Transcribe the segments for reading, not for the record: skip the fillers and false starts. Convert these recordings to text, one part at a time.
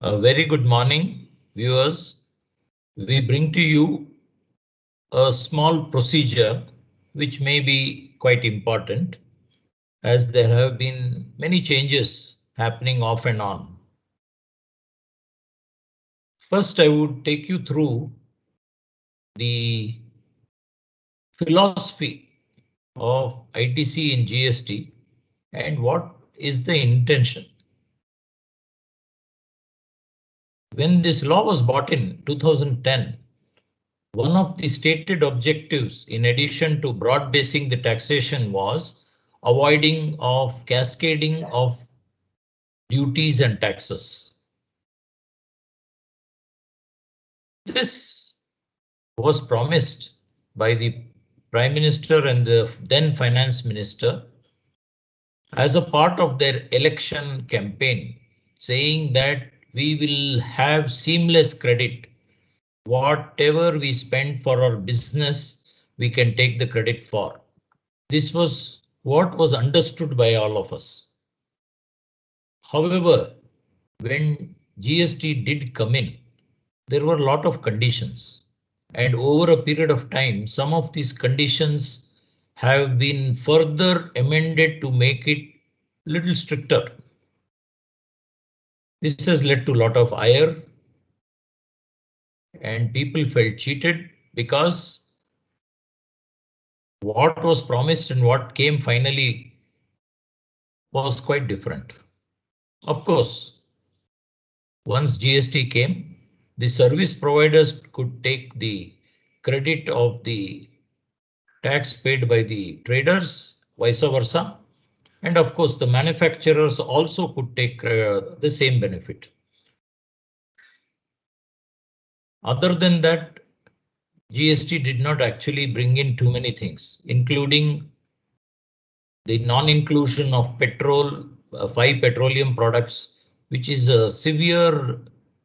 A very good morning, viewers. We bring to you a small procedure which may be quite important as there have been many changes happening off and on. First, I would take you through the philosophy of ITC in GST and what is the intention. When this law was brought in 2010, one of the stated objectives, in addition to broad basing the taxation, was avoiding of cascading of duties and taxes. This was promised by the Prime Minister and the then Finance Minister as a part of their election campaign, saying that we will have seamless credit. Whatever we spend for our business, we can take the credit for. This was what was understood by all of us. However, when GST did come in, there were a lot of conditions, and over a period of time, some of these conditions have been further amended to make it little stricter. This has led to a lot of ire, and people felt cheated because what was promised and what came finally was quite different. Of course, once GST came, the service providers could take the credit of the tax paid by the traders, vice versa. And of course, the manufacturers also could take the same benefit. Other than that, GST did not actually bring in too many things, including the non-inclusion of petrol, 5 petroleum products, which is a severe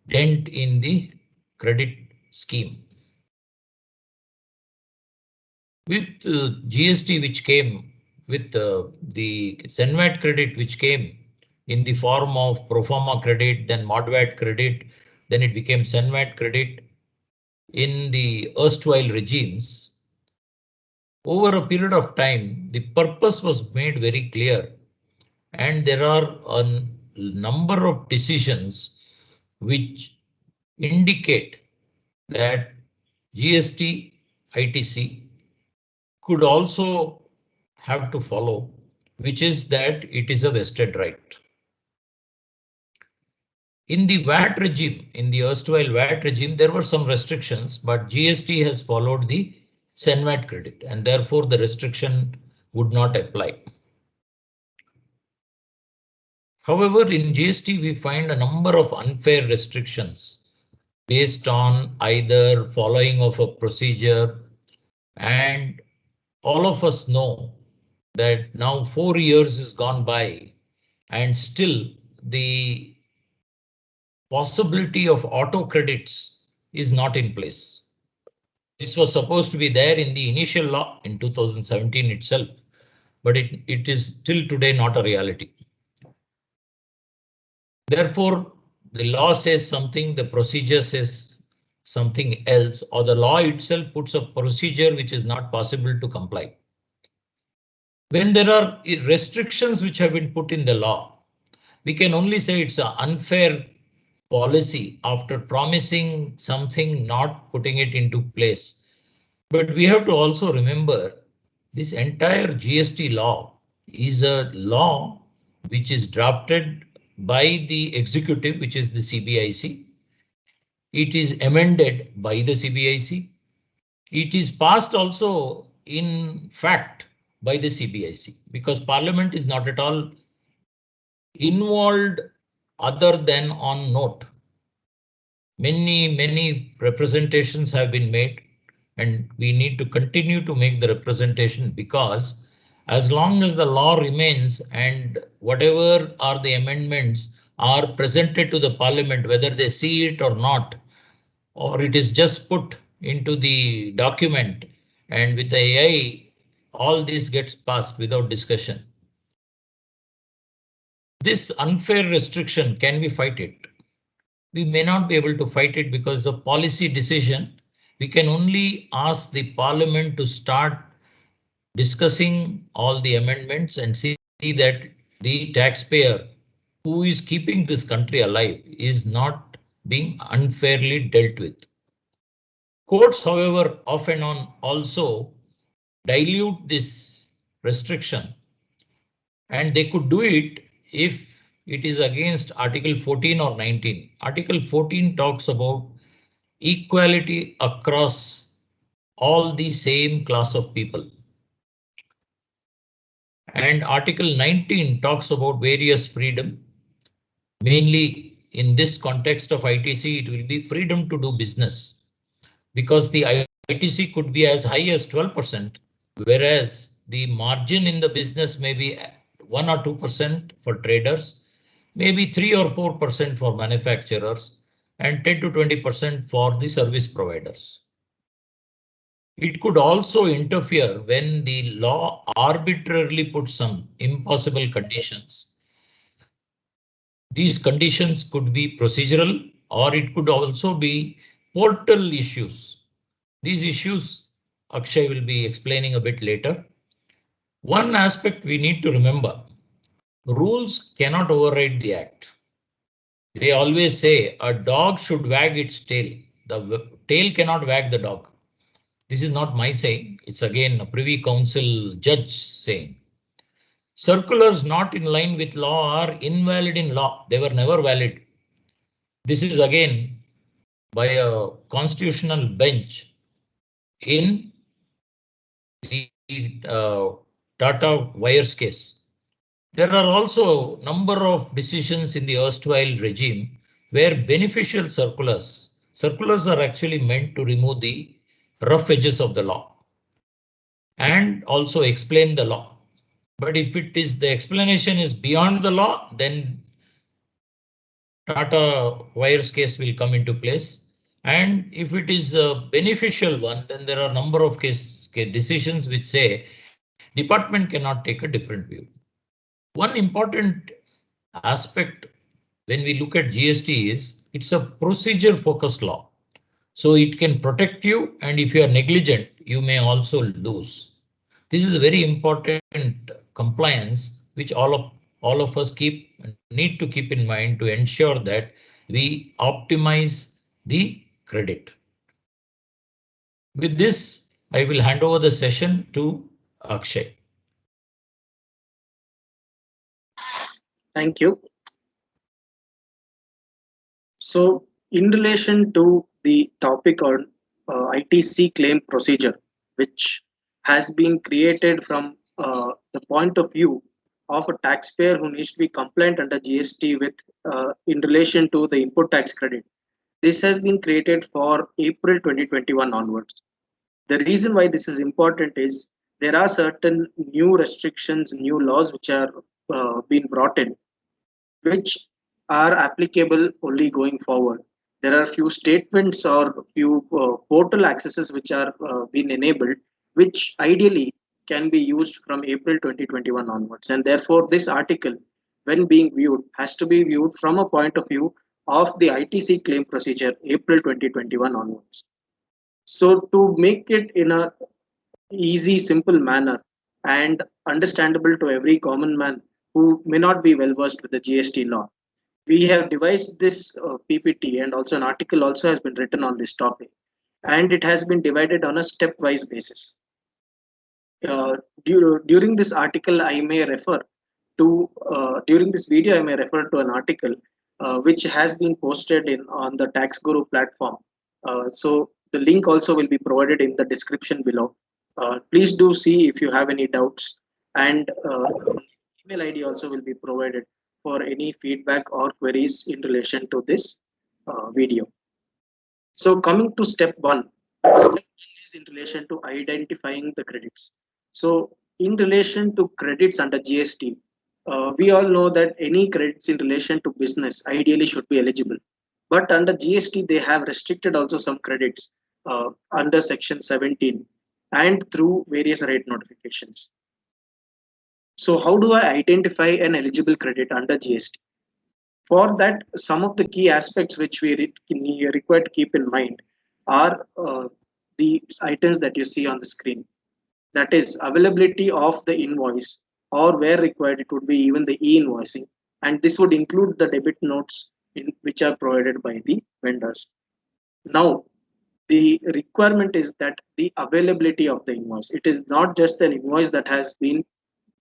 dent in the credit scheme. With GST, which came with the SENVAT credit, which came in the form of Proforma credit, then ModVat credit, then it became SENVAT credit in the erstwhile regimes. Over a period of time, the purpose was made very clear, and there are a number of decisions which indicate that GST ITC could also have to follow, which is that it is a vested right. In the VAT regime, in the erstwhile VAT regime, there were some restrictions, but GST has followed the SENVAT credit, and therefore the restriction would not apply. However, in GST, we find a number of unfair restrictions based on either following of a procedure, and all of us know that now 4 years has gone by and still the possibility of auto credits is not in place. This was supposed to be there in the initial law in 2017 itself, but it is till today not a reality. Therefore, the law says something, the procedure says something else, or the law itself puts a procedure which is not possible to comply. When there are restrictions which have been put in the law, we can only say it's an unfair policy after promising something, not putting it into place. But we have to also remember this entire GST law is a law which is drafted by the executive, which is the CBIC. It is amended by the CBIC. It is passed also in fact by the CBIC, because Parliament is not at all involved other than on note. Many representations have been made, and we need to continue to make the representation, because as long as the law remains and whatever are the amendments are presented to the Parliament, whether they see it or not, or it is just put into the document, and with the AI, all this gets passed without discussion. This unfair restriction, can we fight it? we may not be able to fight it because the policy decision, we can only ask the parliament to start discussing all the amendments and see that the taxpayer who is keeping this country alive is not being unfairly dealt with. Courts, however, off and on also dilute this restriction, and they could do it if it is against Article 14 or 19. Article 14 talks about equality across all the same class of people. And Article 19 talks about various freedom. Mainly in this context of ITC, it will be freedom to do business, because the ITC could be as high as 12%, whereas the margin in the business may be 1 or 2% for traders, maybe 3 or 4% for manufacturers, and 10 to 20% for the service providers. It could also interfere when the law arbitrarily puts some impossible conditions. These conditions could be procedural, or it could also be portal issues. These issues Akshay will be explaining a bit later. One aspect we need to remember: rules cannot override the act. They always say a dog should wag its tail. The tail cannot wag the dog. This is not my saying. It's again a Privy Council judge saying. Circulars not in line with law are invalid in law. They were never valid. This is again by a constitutional bench in the Tata Wires case. There are also a number of decisions in the erstwhile regime where beneficial circulars are actually meant to remove the rough edges of the law and also explain the law. But if it is the explanation is beyond the law, then Tata Wires case will come into place. And if it is a beneficial one, then there are a number of decisions which say department cannot take a different view. One important aspect when we look at GST is it's a procedure focused law. So it can protect you, and if you are negligent, you may also lose. This is a very important compliance which all of us need to keep in mind to ensure that we optimize the credit. With this, I will hand over the session to Akshay. Thank you. So in relation to the topic on ITC claim procedure, which has been created from the point of view of a taxpayer who needs to be compliant under GST with in relation to the input tax credit. This has been created for April 2021 onwards. The reason why this is important is there are certain new restrictions, new laws which are being brought in, which are applicable only going forward. There are few statements or few portal accesses which are being enabled, which ideally can be used from April 2021 onwards. And therefore, this article, when being viewed, has to be viewed from a point of view of the ITC claim procedure April 2021 onwards. So to make it in a easy, simple manner and understandable to every common man who may not be well versed with the GST law, we have devised this PPT, and also an article also has been written on this topic, and it has been divided on a stepwise basis. During this article, I may refer to during this video, I may refer to an article which has been posted on the Tax Guru platform. So the link also will be provided in the description below. Please do see if you have any doubts, and email ID also will be provided for any feedback or queries in relation to this video. So coming to step one is in relation to identifying the credits. So in relation to credits under GST, we all know that any credits in relation to business ideally should be eligible. But under GST, they have restricted also some credits under section 17 and through various rate notifications. So how do I identify an eligible credit under GST? For that, some of the key aspects which we require to keep in mind are the items that you see on the screen. That is availability of the invoice, or where required, it would be even the e-invoicing. And this would include the debit notes which are provided by the vendors. Now, the requirement is that the availability of the invoice. It is not just an invoice that has been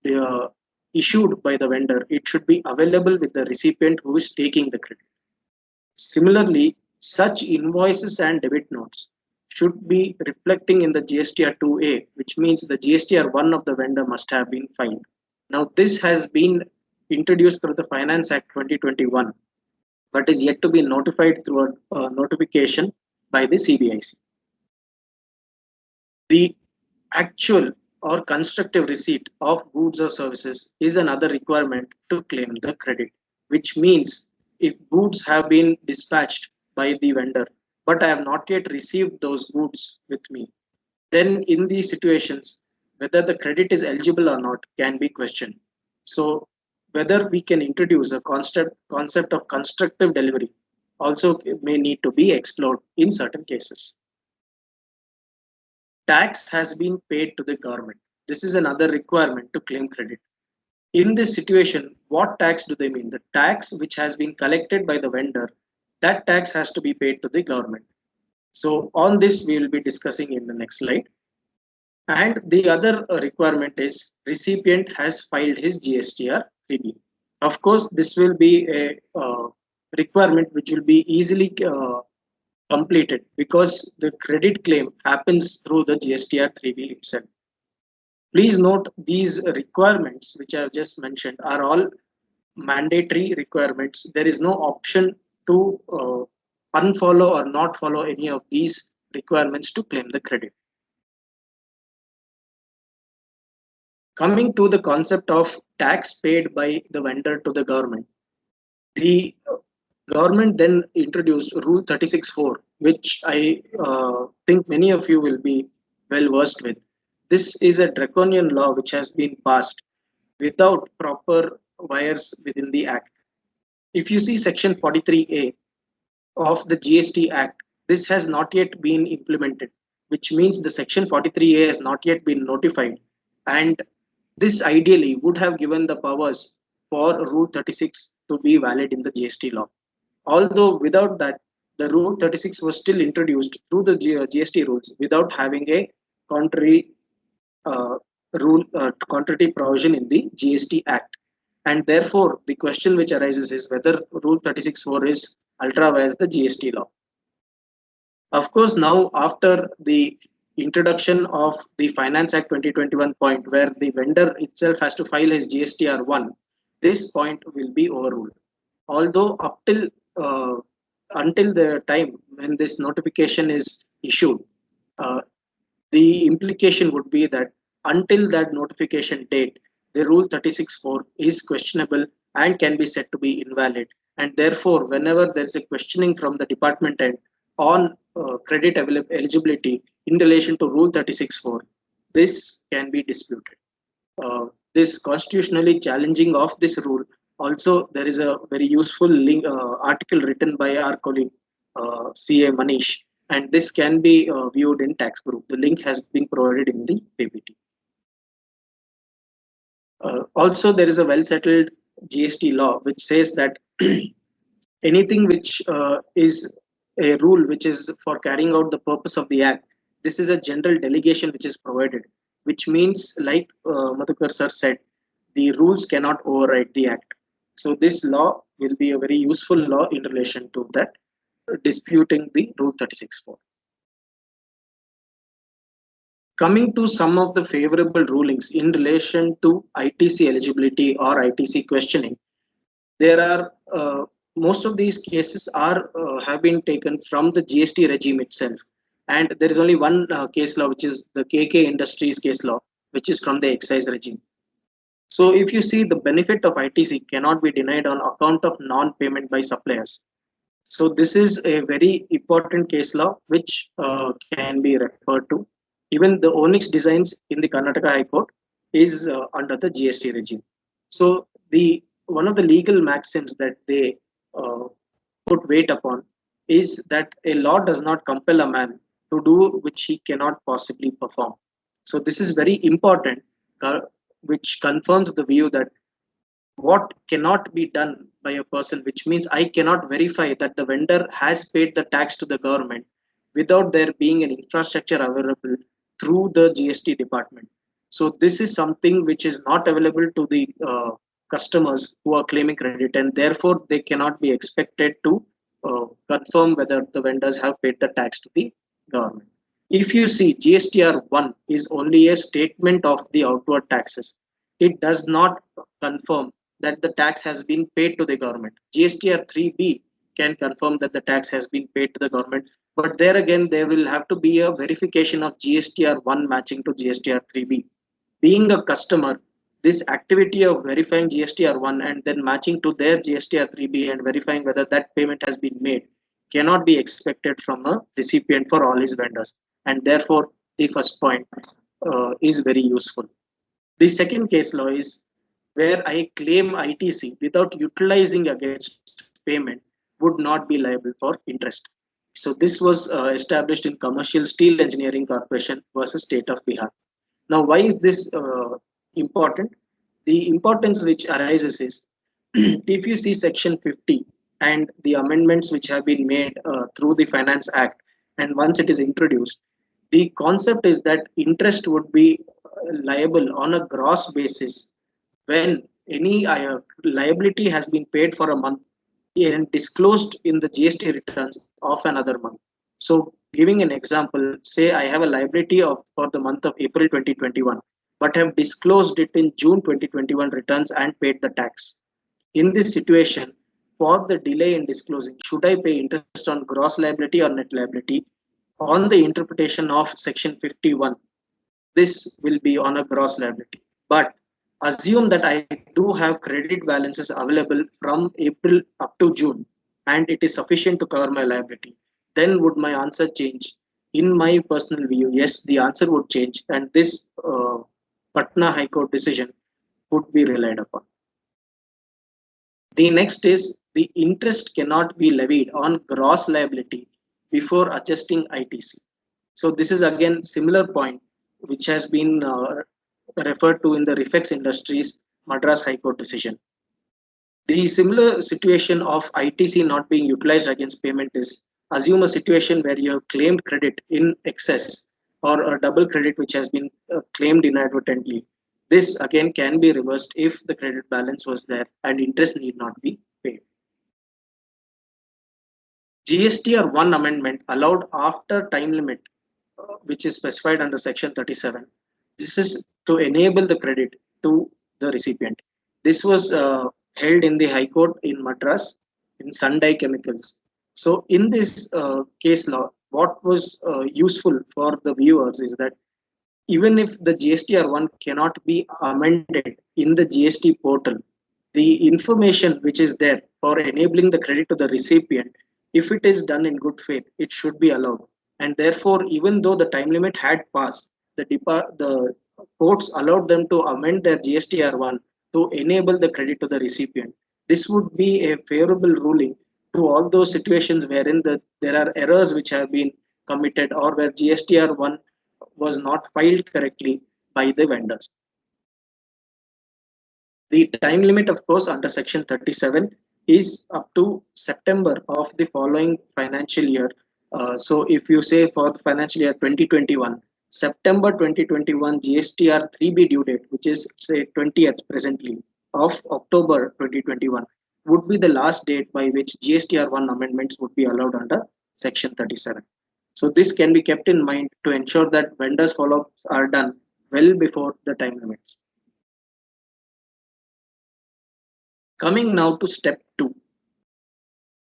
uh, issued by the vendor. It should be available with the recipient who is taking the credit. Similarly, such invoices and debit notes should be reflecting in the GSTR 2A, which means the GSTR 1 of the vendor must have been filed. Now, this has been introduced through the Finance Act 2021, but is yet to be notified through a notification by the CBIC. The actual or constructive receipt of goods or services is another requirement to claim the credit, which means if goods have been dispatched by the vendor, but I have not yet received those goods with me, then in these situations, whether the credit is eligible or not can be questioned. So whether we can introduce a concept of constructive delivery also may need to be explored in certain cases. Tax has been paid to the government. This is another requirement to claim credit. In this situation, what tax do they mean? The tax which has been collected by the vendor, that tax has to be paid to the government. So on this, we will be discussing in the next slide. And the other requirement is recipient has filed his GSTR 3B. Of course, this will be a requirement which will be easily completed because the credit claim happens through the GSTR 3B itself. Please note these requirements which I have just mentioned are all mandatory requirements. There is no option to unfollow or not follow any of these requirements to claim the credit. Coming to the concept of tax paid by the vendor to the government, the government then introduced Rule 36.4, which I think many of you will be well versed with. This is a draconian law which has been passed without proper wires within the Act. If you see Section 43A of the GST Act, this has not yet been implemented, which means the Section 43A has not yet been notified. And this ideally would have given the powers for Rule 36 to be valid in the GST law. Although without that, the Rule 36 was still introduced through the GST rules without having a contrary contrary provision in the GST Act. And therefore, the question which arises is whether Rule 36.4 is ultra vires the GST law. Of course, now after the introduction of the Finance Act 2021 point, where the vendor itself has to file his GSTR 1, this point will be overruled. Although up till until the time when this notification is issued, the implication would be that until that notification date, the Rule 36.4 is questionable and can be said to be invalid. And therefore, whenever there is a questioning from the department end on credit eligibility in relation to Rule 36.4, this can be disputed. This constitutionally challenging of this rule. Also, there is a very useful link, article written by our colleague CA Manish, and this can be viewed in Tax Guru. The link has been provided in the PPT. Also, there is a well-settled GST law which says that anything which is a rule which is for carrying out the purpose of the Act, this is a general delegation which is provided, which means, like Madhukar sir said, the rules cannot override the Act. So this law will be a very useful law in relation to that, disputing the Rule 36.4. Coming to some of the favorable rulings in relation to ITC eligibility or ITC questioning, there are most of these cases are have been taken from the GST regime itself, and there is only one case law, which is the KK Industries case law, which is from the excise regime. So if you see, the benefit of ITC cannot be denied on account of non-payment by suppliers. So this is a very important case law which can be referred to. Even the Onyx Designs in the Karnataka High Court is under the GST regime. So the one of the legal maxims that they put weight upon is that a law does not compel a man to do which he cannot possibly perform. So this is very important, which confirms the view that what cannot be done by a person, which means I cannot verify that the vendor has paid the tax to the government without there being an infrastructure available through the GST department. So this is something which is not available to the customers who are claiming credit, and therefore they cannot be expected to confirm whether the vendors have paid the tax to the government. If you see, GSTR 1 is only a statement of the outward taxes. It does not confirm that the tax has been paid to the government. GSTR 3B can confirm that the tax has been paid to the government, but there again, there will have to be a verification of GSTR 1 matching to GSTR 3B. Being a customer, this activity of verifying GSTR 1 and then matching to their GSTR 3B and verifying whether that payment has been made cannot be expected from a recipient for all his vendors. And therefore, the first point is very useful. The second case law is where I claim ITC without utilizing against payment would not be liable for interest. So this was established in Commercial Steel Engineering Corporation versus State of Bihar. Now, why is this important? The importance which arises is if you see Section 50 and the amendments which have been made through the Finance Act, and once it is introduced, the concept is that interest would be liable on a gross basis when any liability has been paid for a month and disclosed in the GST returns of another month. So giving an example, say I have a liability of for the month of April 2021, but have disclosed it in June 2021 returns and paid the tax. In this situation, for the delay in disclosing, should I pay interest on gross liability or net liability? On the interpretation of Section 51, this will be on a gross liability. But assume that I do have credit balances available from April up to June and it is sufficient to cover my liability. Then would my answer change? In my personal view, yes, the answer would change, and this Patna High Court decision would be relied upon. The next is the interest cannot be levied on gross liability before adjusting ITC. So this is again similar point which has been referred to in the Reflex Industries Madras High Court decision. The similar situation of ITC not being utilized against payment is assume a situation where you have claimed credit in excess or a double credit which has been claimed inadvertently. This again can be reversed if the credit balance was there and interest need not be paid. GSTR 1 amendment allowed after time limit, which is specified under Section 37. This is to enable the credit to the recipient. This was held in the High Court in Madras in Sunday Chemicals. So in this case law, what was useful for the viewers is that even if the GSTR 1 cannot be amended in the GST portal, the information which is there for enabling the credit to the recipient, if it is done in good faith, it should be allowed. And therefore, even though the time limit had passed, the courts allowed them to amend their GSTR 1 to enable the credit to the recipient. This would be a favorable ruling to all those situations wherein there are errors which have been committed or where GSTR 1 was not filed correctly by the vendors. The time limit, of course, under Section 37 is up to September of the following financial year. So if you say for the financial year 2021, September 2021 GSTR 3B due date, which is say 20th presently of October 2021, would be the last date by which GSTR 1 amendments would be allowed under Section 37. So this can be kept in mind to ensure that vendors follow-ups are done well before the time limits. Coming now to step 2.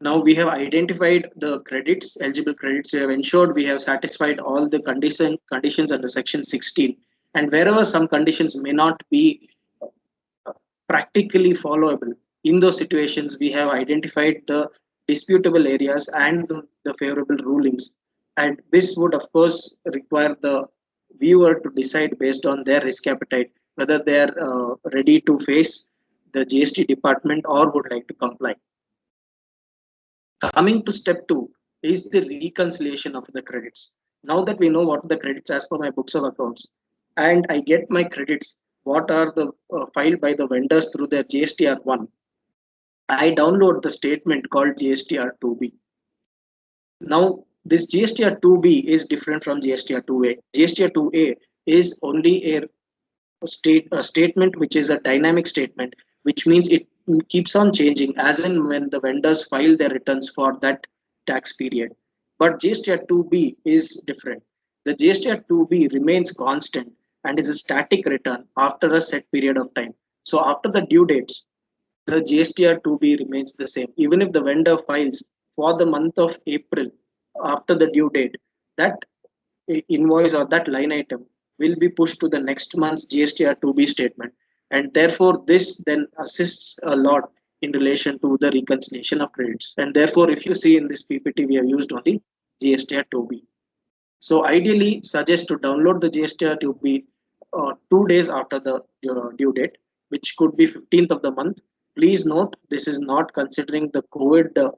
Now we have identified the credits, eligible credits. We have ensured we have satisfied all the conditions under Section 16. And wherever some conditions may not be practically followable, in those situations, we have identified the disputable areas and the favorable rulings. And this would, of course, require the viewer to decide based on their risk appetite, whether they are ready to face the GST department or would like to comply. Coming to step 2 is the reconciliation of the credits. Now that we know what are the credits as per my books of accounts, and I get my credits, what are the filed by the vendors through their GSTR1, I download the statement called GSTR2B. Now, this GSTR2B is different from GSTR2A. GSTR2A is only a statement which is a dynamic statement, which means it keeps on changing as in when the vendors file their returns for that tax period. But GSTR2B is different. The GSTR2B remains constant and is a static return after a set period of time. So after the due dates, the GSTR2B remains the same. Even if the vendor files for the month of April after the due date, that invoice or that line item will be pushed to the next month's GSTR2B statement. And therefore, this then assists a lot in relation to the reconciliation of credits. And therefore, if you see in this PPT, we have used only GSTR2B. So ideally, suggest to download the GSTR2B 2 days after the due date, which could be 15th of the month. Please note, this is not considering the COVID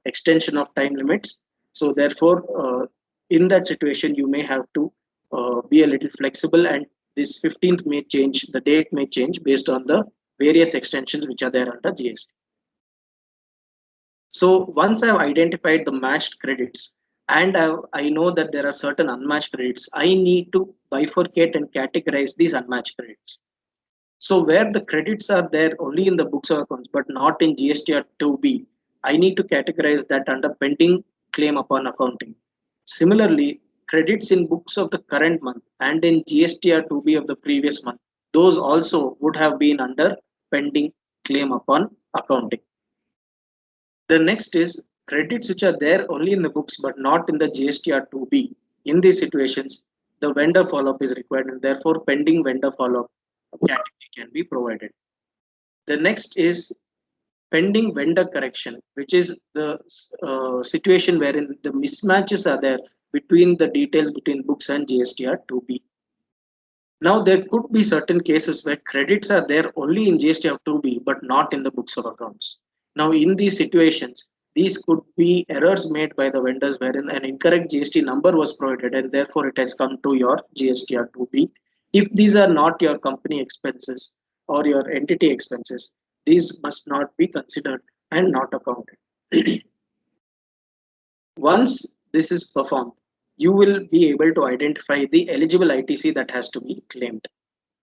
extension of time limits. So therefore, in that situation, you may have to be a little flexible, and this 15th may change, the date may change based on the various extensions which are there under GST. So once I've identified the matched credits, and I know that there are certain unmatched credits, I need to bifurcate and categorize these unmatched credits. So where the credits are there only in the books of accounts, but not in GSTR2B, I need to categorize that under pending claim upon accounting. Similarly, credits in books of the current month and in GSTR2B of the previous month, those also would have been under pending claim upon accounting. The next is credits which are there only in the books but not in the GSTR2B. In these situations, the vendor follow-up is required, and therefore pending vendor follow-up category can be provided. The next is pending vendor correction, which is the situation wherein the mismatches are there between the details between books and GSTR2B. Now, there could be certain cases where credits are there only in GSTR2B but not in the books of accounts. Now, in these situations, these could be errors made by the vendors wherein an incorrect GST number was provided and therefore it has come to your GSTR2B. If these are not your company expenses or your entity expenses, these must not be considered and not accounted. Once this is performed, you will be able to identify the eligible ITC that has to be claimed.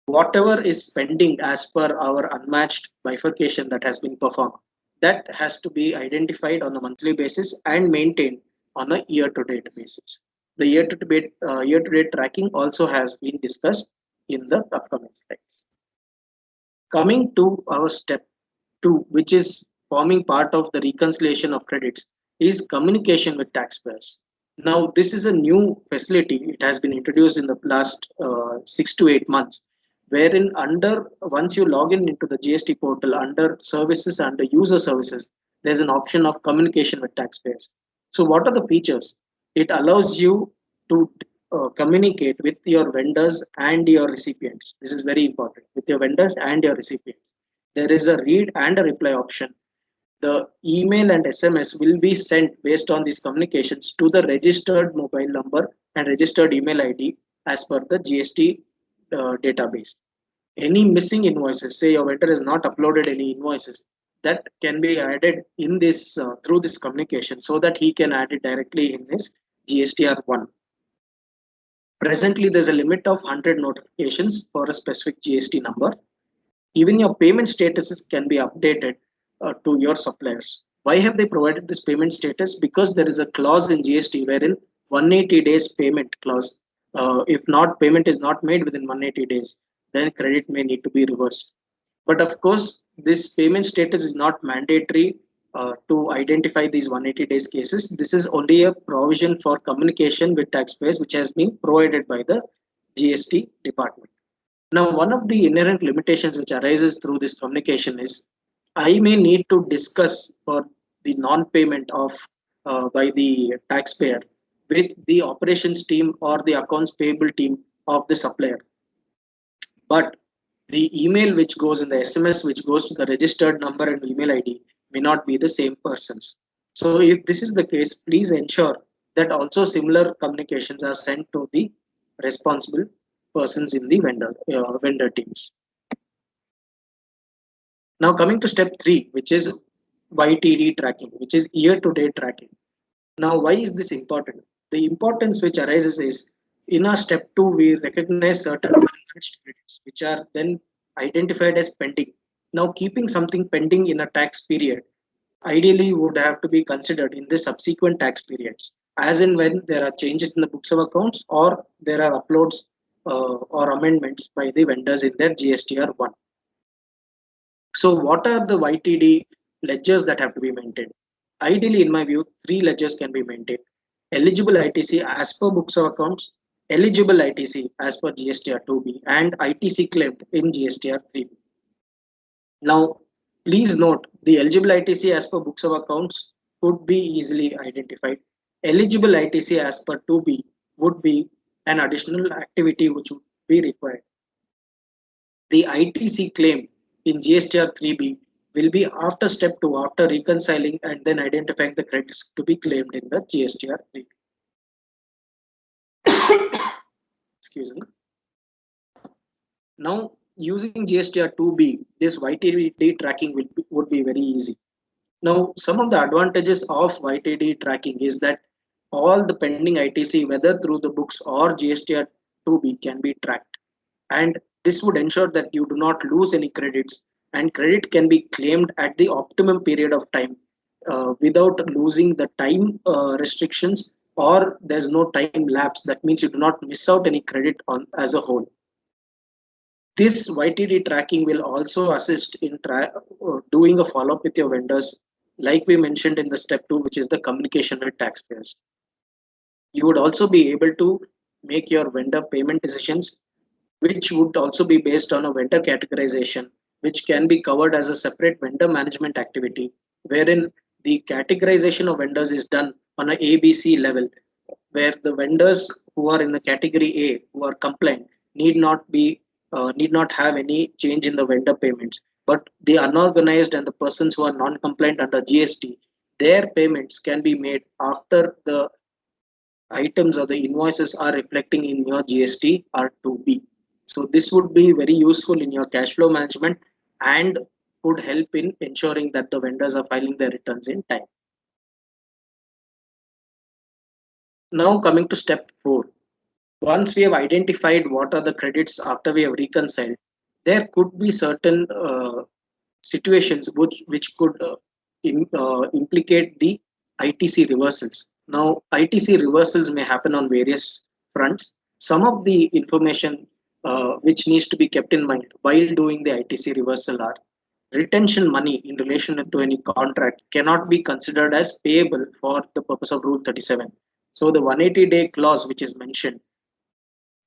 Whatever is pending as per our unmatched bifurcation that has been performed, that has to be identified on a monthly basis and maintained on a year-to-date basis. The year-to-date tracking also has been discussed in the upcoming slides. Coming to our step 2, which is forming part of the reconciliation of credits, is communication with taxpayers. Now, this is a new facility. It has been introduced in the last 6 to 8 months, wherein once you log in into the GST portal under services, under user services, there's an option of communication with taxpayers. So what are the features? It allows you to communicate with your vendors and your recipients. This is very important, with your vendors and your recipients. There is a read and a reply option. The email and SMS will be sent based on these communications to the registered mobile number and registered email ID as per the GST database. Any missing invoices, say your vendor has not uploaded any invoices, that can be added in this through this communication so that he can add it directly in his GSTR1. Presently, there's a limit of 100 notifications for a specific GST number. Even your payment statuses can be updated to your suppliers. Why have they provided this payment status? Because there is a clause in GST wherein 180 days payment clause. If not, payment is not made within 180 days, then credit may need to be reversed. But of course, this payment status is not mandatory to identify these 180 days cases. This is only a provision for communication with taxpayers, which has been provided by the GST department. Now, one of the inherent limitations which arises through this communication is I may need to discuss for the non-payment of by the taxpayer with the operations team or the accounts payable team of the supplier. But the email which goes in the SMS which goes to the registered number and email ID may not be the same persons. So if this is the case, please ensure that also similar communications are sent to the responsible persons in the vendor teams. Now coming to step 3, which is YTD tracking, which is year-to-date tracking. Now, why is this important? The importance which arises is in our step 2, we recognize certain unfetched credits, which are then identified as pending. Now, keeping something pending in a tax period ideally would have to be considered in the subsequent tax periods, as in when there are changes in the books of accounts or there are uploads or amendments by the vendors in their GSTR 1. So what are the YTD ledgers that have to be maintained? Ideally, in my view, 3 ledgers can be maintained. Eligible ITC as per books of accounts, eligible ITC as per GSTR 2B, and ITC claimed in GSTR 3B. Now, please note the eligible ITC as per books of accounts could be easily identified. Eligible ITC as per 2B would be an additional activity which would be required. The ITC claim in GSTR 3B will be after step 2, after reconciling and then identifying the credits to be claimed in the GSTR 3B. Excuse me. Now, using GSTR 2B, this YTD tracking would be very easy. Now, some of the advantages of YTD tracking is that all the pending ITC, whether through the books or GSTR 2B, can be tracked. And this would ensure that you do not lose any credits, and credit can be claimed at the optimum period of time without losing the time restrictions, or there's no time lapse. That means you do not miss out any credit on as a whole. This YTD tracking will also assist in doing a follow-up with your vendors, like we mentioned in the step 2, which is the communication with taxpayers. You would also be able to make your vendor payment decisions, which would also be based on a vendor categorization, which can be covered as a separate vendor management activity, wherein the categorization of vendors is done on a ABC level, where the vendors who are in the category A, who are compliant, need not have any change in the vendor payments. But the unorganized and the persons who are non-compliant under GST, their payments can be made after the items or the invoices are reflecting in your GST R2B. So this would be very useful in your cash flow management and would help in ensuring that the vendors are filing their returns in time. Now coming to step 4. Once we have identified what are the credits after we have reconciled, there could be certain situations which could implicate the ITC reversals. Now, ITC reversals may happen on various fronts. Some of the information which needs to be kept in mind while doing the ITC reversal are retention money in relation to any contract cannot be considered as payable for the purpose of Rule 37. So the 180-day clause which is mentioned,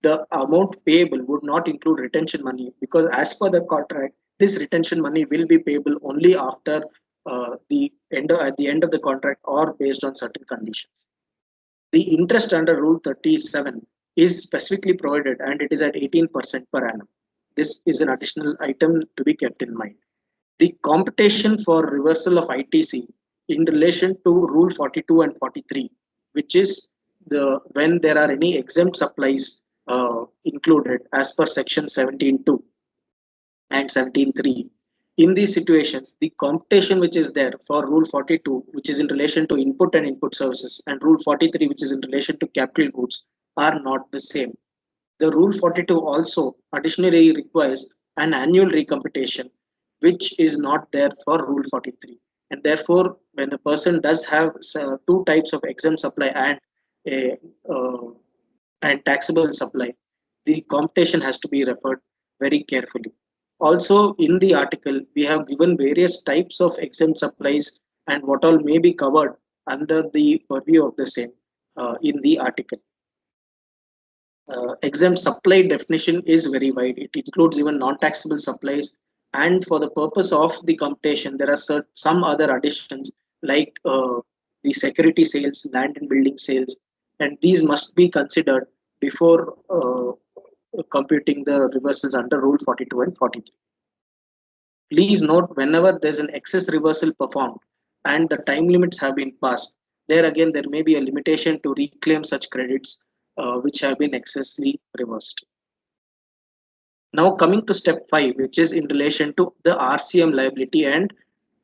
the amount payable would not include retention money, because as per the contract, this retention money will be payable only after at the end of the contract or based on certain conditions. The interest under Rule 37 is specifically provided and it is at 18% per annum. This is an additional item to be kept in mind. The computation for reversal of ITC in relation to Rule 42 and 43, which is when there are any exempt supplies included as per section 17.2 and 17.3. In these situations, the computation which is there for Rule 42, which is in relation to input and input services, and Rule 43, which is in relation to capital goods, are not the same. The Rule 42 also additionally requires an annual recomputation, which is not there for Rule 43. And therefore, when a person does have 2 types of exempt supply and a taxable supply, the computation has to be referred very carefully. Also, in the article, we have given various types of exempt supplies and what all may be covered under the purview of the same in the article. Exempt supply definition is very wide. It includes even non-taxable supplies. And for the purpose of the computation, there are some other additions like the security sales, land and building sales, and these must be considered before computing the reversals under Rule 42 and 43. Please note, whenever there's an excess reversal performed, and the time limits have been passed, there again there may be a limitation to reclaim such credits which have been excessively reversed. Now coming to step 5, which is in relation to the RCM liability and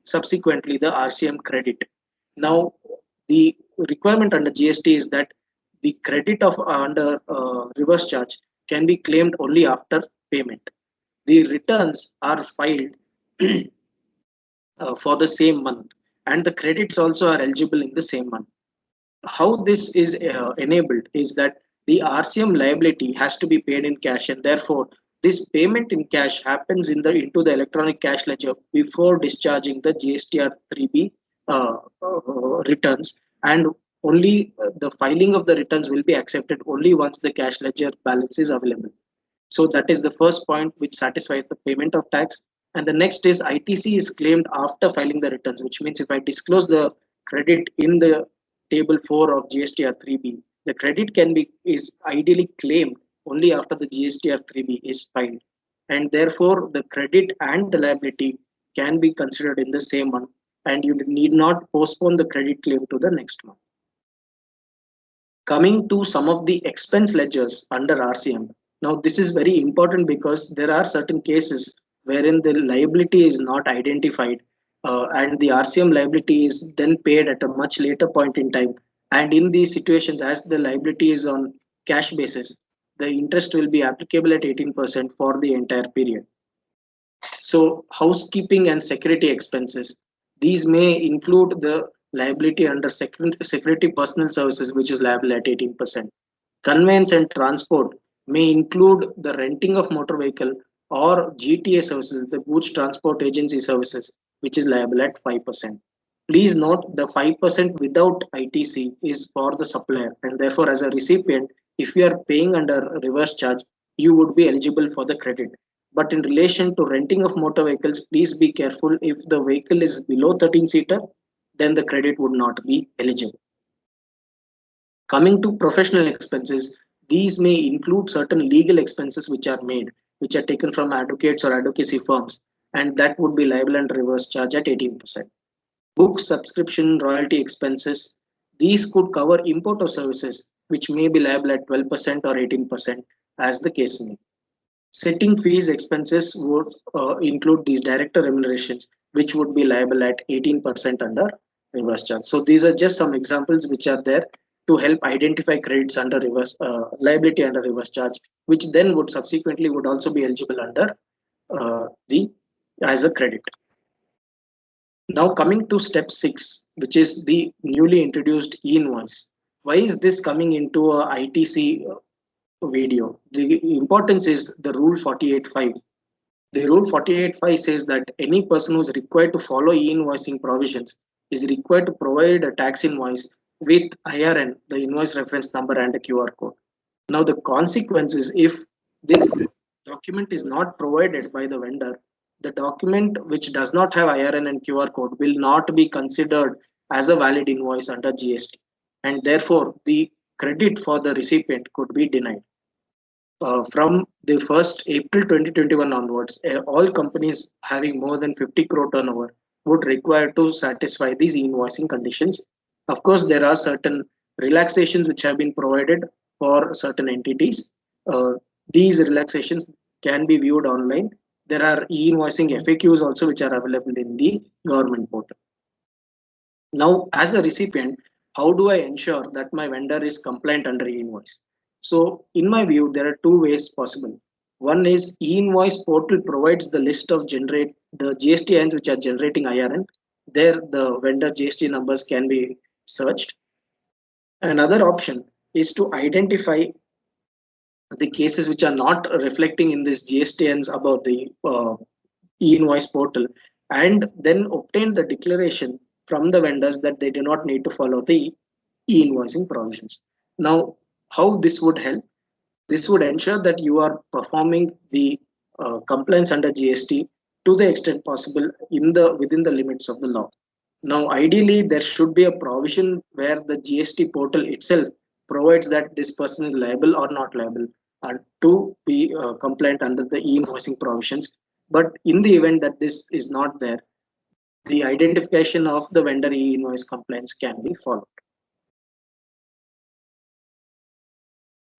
subsequently the RCM credit. Now the requirement under GST is that the credit of under reverse charge can be claimed only after payment. The returns are filed for the same month, and the credits also are eligible in the same month. How this is enabled is that the RCM liability has to be paid in cash, and therefore this payment in cash happens into the electronic cash ledger before discharging the GSTR 3B returns, and only the filing of the returns will be accepted only once the cash ledger balance is available. So that is the first point which satisfies the payment of tax. And the next is ITC is claimed after filing the returns, which means if I disclose the credit in the table 4 of GSTR 3B, the credit is ideally claimed only after the GSTR 3B is filed. And therefore the credit and the liability can be considered in the same month, and you need not postpone the credit claim to the next month. Coming to some of the expense ledgers under RCM. Now this is very important because there are certain cases wherein the liability is not identified and the RCM liability is then paid at a much later point in time. And in these situations, as the liability is on cash basis, the interest will be applicable at 18% for the entire period. So housekeeping and security expenses, these may include the liability under security personal services, which is liable at 18%. Conveyance and transport may include the renting of motor vehicle or GTA services, the goods transport agency services, which is liable at 5%. Please note the 5% without ITC is for the supplier, and therefore as a recipient, if you are paying under reverse charge, you would be eligible for the credit. But in relation to renting of motor vehicles, please be careful. If the vehicle is below 13-seater, then the credit would not be eligible. Coming to professional expenses, these may include certain legal expenses which are taken from advocates or advocacy firms, and that would be liable under reverse charge at 18%. Book subscription royalty expenses, these could cover import of services, which may be liable at 12% or 18%, as the case may. Setting fees expenses would include these director remunerations, which would be liable at 18% under reverse charge. So these are just some examples which are there to help identify credits under reverse liability under reverse charge, which then would subsequently would also be eligible under as a credit. Now coming to step 6, which is the newly introduced e-invoice. Why is this coming into a ITC video? The importance is the rule 48.5. The rule 48.5 says that any person who is required to follow e-invoicing provisions is required to provide a tax invoice with IRN, the invoice reference number, and a QR code. Now the consequence is, if this document is not provided by the vendor, the document which does not have IRN and QR code will not be considered as a valid invoice under GST, and therefore the credit for the recipient could be denied. From the 1st April 2021 onwards, all companies having more than 50 crore turnover would require to satisfy these invoicing conditions. Of course, there are certain relaxations which have been provided for certain entities. These relaxations can be viewed online. There are e-invoicing FAQs also which are available in the government portal. Now, as a recipient, how do I ensure that my vendor is compliant under e-invoice? So in my view, there are two ways possible. One is e-invoice portal provides the list of the GSTINs which are generating IRN. There the vendor GST numbers can be searched. Another option is to identify the cases which are not reflecting in this GSTINs about the e-invoice portal, and then obtain the declaration from the vendors that they do not need to follow the e-invoicing provisions. Now, how this would help? This would ensure that you are performing the compliance under GST to the extent possible within the limits of the law. Now, ideally, there should be a provision where the GST portal itself provides that this person is liable or not liable to be compliant under the e-invoicing provisions. But in the event that this is not there, the identification of the vendor e-invoice compliance can be followed.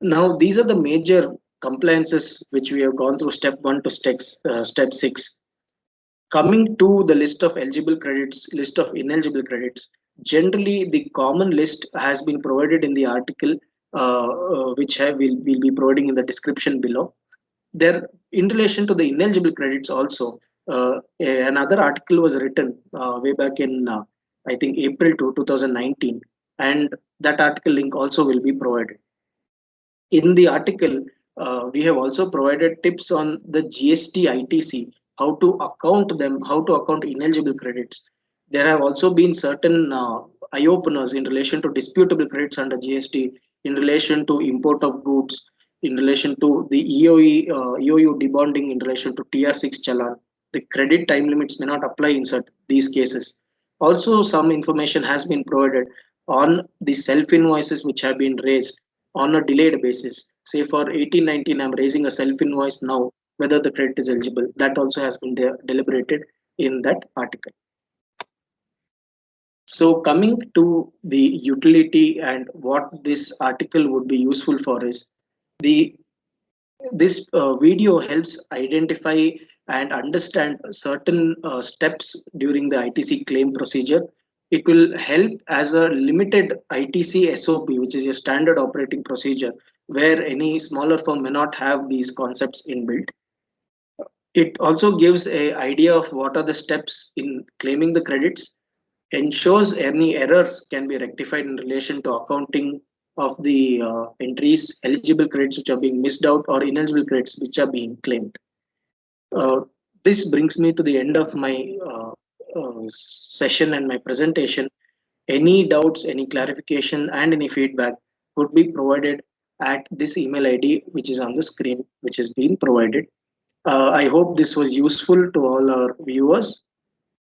Now, these are the major compliances which we have gone through step 1 to step 6. Coming to the list of eligible credits, list of ineligible credits, generally the common list has been provided in the article, which we'll be providing in the description below. There, in relation to the ineligible credits also, another article was written way back in, I think, April 2019, and that article link also will be provided. In the article, we have also provided tips on the GST ITC, how to account them, how to account ineligible credits. There have also been certain eye-openers in relation to disputable credits under GST, in relation to import of goods, in relation to the EOU debonding in relation to TR6 challan. The credit time limits may not apply in these cases. Also, some information has been provided on the self-invoices which have been raised on a delayed basis. Say for 1819, I'm raising a self-invoice now, whether the credit is eligible. That also has been deliberated in that article. So coming to the utility and what this article would be useful for is, this video helps identify and understand certain steps during the ITC claim procedure. It will help as a limited ITC SOP, which is a standard operating procedure, where any smaller firm may not have these concepts inbuilt. It also gives an idea of what are the steps in claiming the credits, ensures any errors can be rectified in relation to accounting of the entries, eligible credits which are being missed out, or ineligible credits which are being claimed. This brings me to the end of my session and my presentation. Any doubts, any clarification, and any feedback could be provided at this email ID, which is on the screen, which is being provided. I hope this was useful to all our viewers,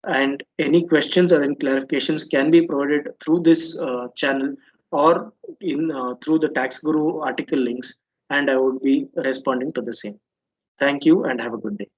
and any questions or any clarifications can be provided through this channel or in through the Tax Guru article links, and I would be responding to the same. Thank you and have a good day.